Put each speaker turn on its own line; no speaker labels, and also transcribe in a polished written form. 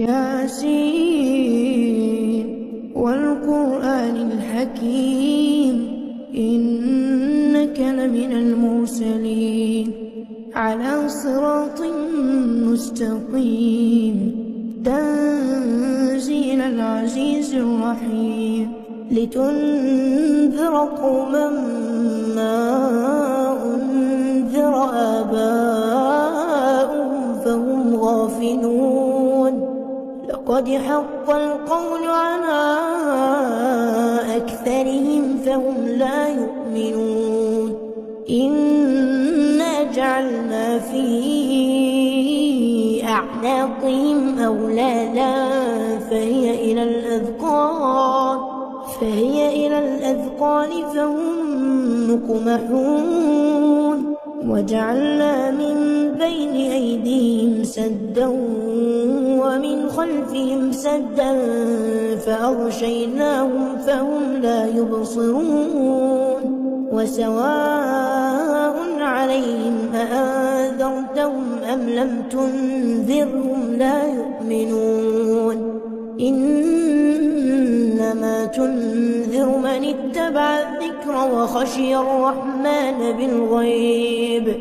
ياسين والقرآن الحكيم إنك لمن المرسلين على صراط مستقيم تنزيل العزيز الرحيم لتنذر قوما ما أنذر آباؤهم فهم غافلون لقد حق القول على أكثرهم فهم لا يؤمنون إنا جعلنا في أعناقهم أغلالا فهي إلى الأذقان فهم مقمحون وجعلنا من بين أيديهم سدا ومن خلفهم سدا فأغشيناهم فهم لا يبصرون وسواء عليهم أأنذرتهم أم لم تنذرهم لا يؤمنون إنما تنذر من اتبع الذكر وخشي الرحمن بالغيب